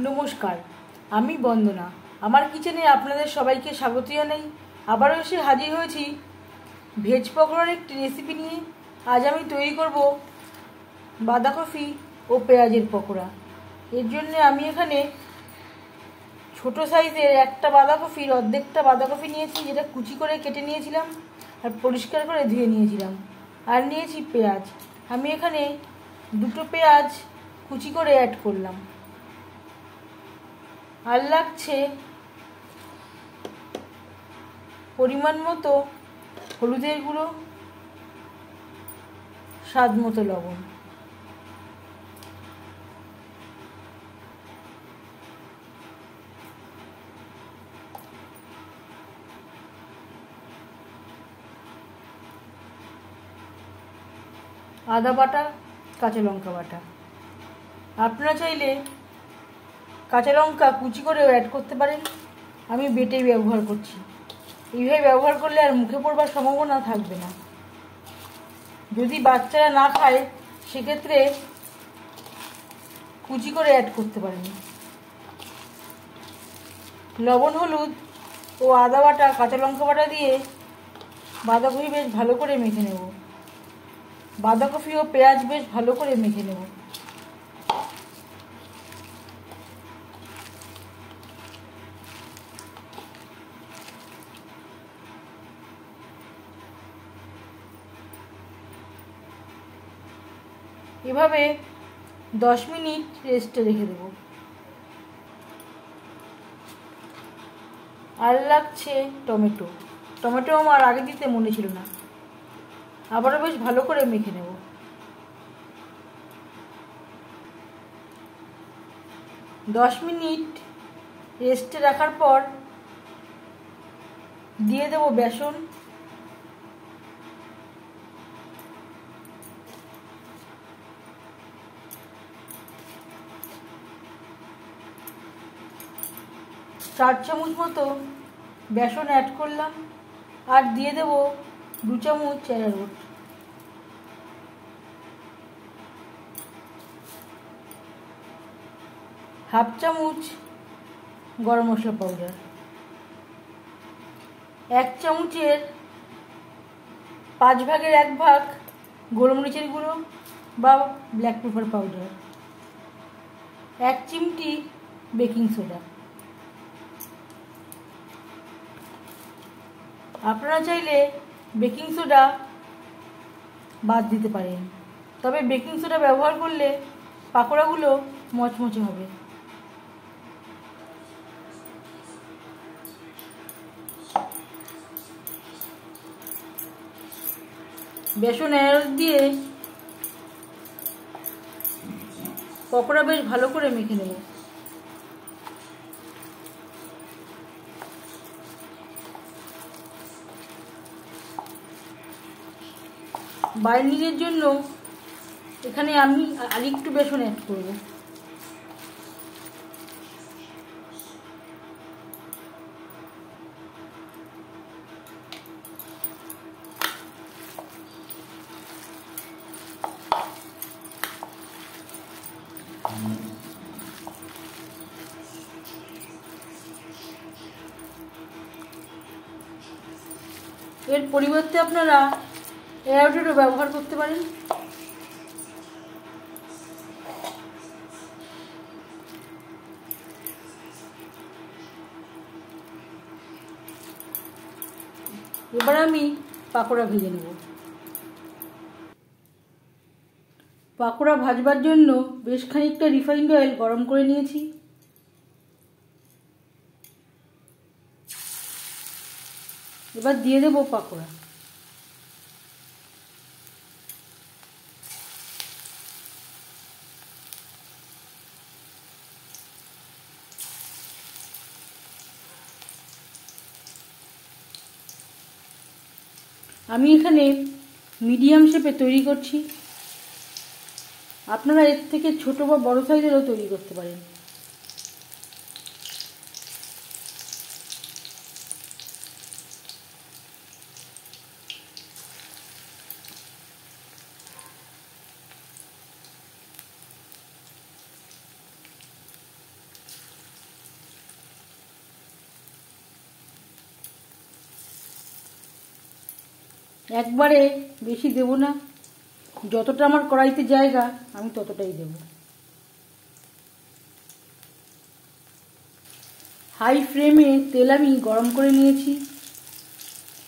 নমস্কার, আমি বন্দনা। আমার কিচেনে আপনাদের সবাইকে স্বাগত জানাই। আবারও এসে হাজির হয়েছি ভেজ পকোড়ার একটি রেসিপি নিয়ে। আজ আমি তৈরি করব বাঁধাকপি ও পেঁয়াজের পকোড়া। এর জন্য আমি এখানে ছোট সাইজের একটা বাঁধাকপির অর্ধেকটা বাঁধাকপি নিয়েছি, যেটা কুচি করে কেটে নিয়েছিলাম আর পরিষ্কার করে ধুয়ে নিয়েছিলাম। আর নিয়েছি পেঁয়াজ। আমি এখানে দুটো পেঁয়াজ কুচি করে অ্যাড করলাম। আর লাগছে পরিমাণ মতো হলুদের গুঁড়ো, স্বাদ মতো লবণ। আদা বাটা, কাঁচা লঙ্কা বাটা। আপনারা চাইলে কাঁচা লঙ্কা কুচি করেও অ্যাড করতে পারেন, আমি বেটেই ব্যবহার করছি। এইভাবে ব্যবহার করলে আর মুখে পড়বার সম্ভাবনা থাকবে না। যদি বাচ্চারা না খায় সেক্ষেত্রে কুচি করে অ্যাড করতে পারেন। লবণ, হলুদ ও আদা বাটা, কাঁচা লঙ্কা বাটা দিয়ে বাঁধাকপি বেশ ভালো করে মেখে নেব। বাঁধাকপি ও পেঁয়াজ বেশ ভালো করে মেখে নেব। এভাবে 10 মিনিট রেস্টে রেখে দেব। আর লাগছে টমেটো। টমেটো আমার আগে দিতে মনে ছিল না। আবারও বেশ ভালো করে মেখে নেব। দশ মিনিট রেস্টে রাখার পর দিয়ে দেব বেসন, চার চামচ মতো বেসন অ্যাড করলাম। আর দিয়ে দেব 2 চামচ অ্যারারুট, হাফ চামচ গরম মশলা পাউডার, 1 চামচের 5 ভাগের 1 ভাগ গোলমরিচের গুঁড়ো বা ব্ল্যাক পেপার পাউডার, 1 চিমটি বেকিং সোডা। আপনারা চাইলে বেকিং সোডা বাদ দিতে পারেন, তবে বেকিং সোডা ব্যবহার করলে পাকোড়াগুলো মচমচে হবে। বেসন অ্যাড দিয়ে পকোড়া বেশ ভালো করে মেখে নেব। বাইন্ডিংয়ের জন্য এখানে আমি আরেকটু বেসন অ্যাড করব। এর পরিবর্তে আপনারা অ্যারারুটও ব্যবহার করতে পারেন। এবার আমি পাকোড়া ভেজে নেব। পাকোড়া ভাজবার জন্য বেশ খানিকটা রিফাইন্ড অয়েল গরম করে নিয়েছি। এবার দিয়ে দেব পাকোড়া। আমি এখানে মিডিয়াম শেপে তৈরি করছি। আপনারা এর থেকে ছোট বা বড় সাইজেরও তৈরি করতে পারেন। একবারে বেশি দেব না, যতটা আমার কড়াইতে জায়গা আমি ততটাই দেব। হাই ফ্লেমে তেল আমি গরম করে নিয়েছি।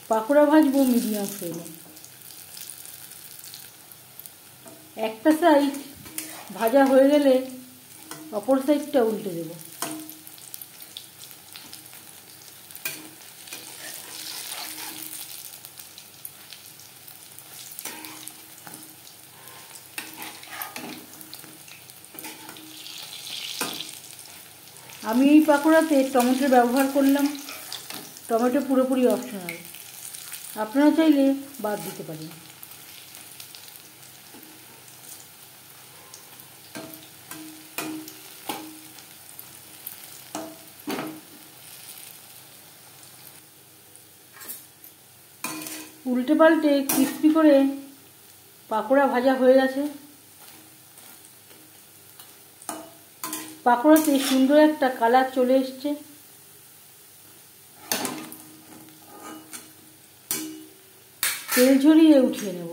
পাকোড়া ভাজবো মিডিয়াম ফ্লেমে। একটা সাইড ভাজা হয়ে গেলে অপর সাইডটা উল্টে দেব। আমি এই পাকোড়াতে টমেটো ব্যবহার করলাম। টমেটো পুরোপুরি অপশনাল, আপনারা চাইলে বাদ দিতে পারেন। উল্টে পাল্টে ক্রিস্পি করে পাকোড়া ভাজা হয়ে গেছে। পাকোড়াতে সুন্দর একটা কালার চলে এসছে। তেল ঝরিয়ে উঠিয়ে নেব।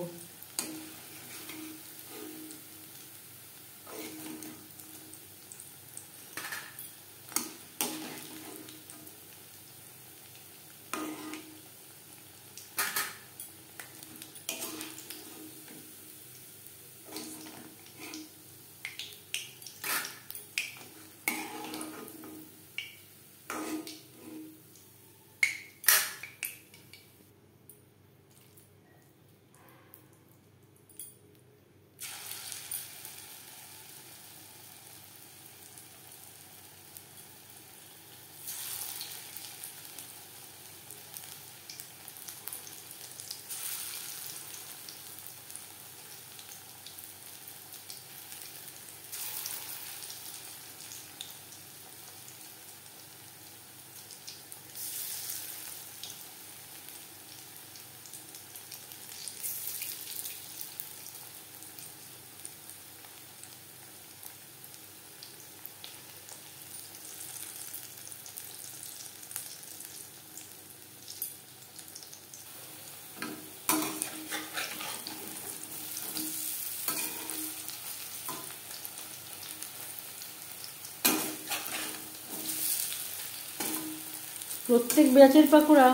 প্রত্যেক ব্যাচের পাকোড়া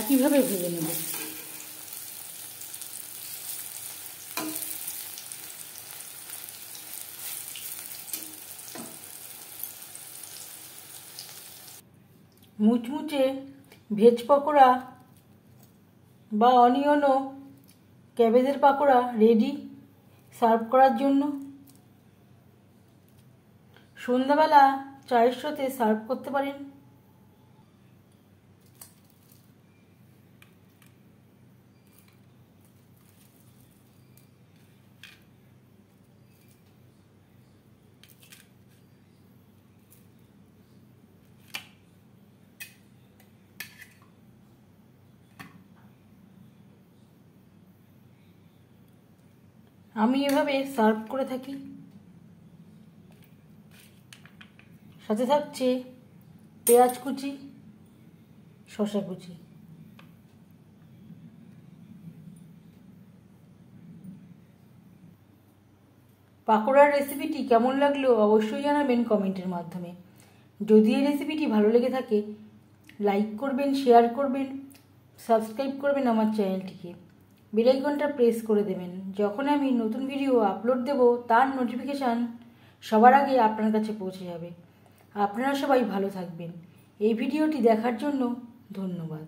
একইভাবে ভেজে নেব। মুচমুচে ভেজ পকোড়া বা অনিয়ন ও ক্যাবেজের পাকোড়া রেডি সার্ভ করার জন্য। সন্ধ্যাবেলা চায়ের সাথে সার্ভ করতে পারেন। আমি এভাবে সার্ভ করে থাকি। সাথে থাকছে পেঁয়াজ কুচি, শসা কুচি। পাকোড়ার রেসিপিটি কেমন লাগলো অবশ্যই জানাবেন কমেন্টের মাধ্যমে। যদি এই রেসিপিটি ভালো লেগে থাকে লাইক করবেন, শেয়ার করবেন, সাবস্ক্রাইব করবেন আমার চ্যানেলটিকে, বেল আইকনটা প্রেস করে দেবেন। যখন আমি নতুন ভিডিও আপলোড দেব তার নোটিফিকেশান সবার আগে আপনার কাছে পৌঁছে যাবে। আপনারা সবাই ভালো থাকবেন। এই ভিডিওটি দেখার জন্য ধন্যবাদ।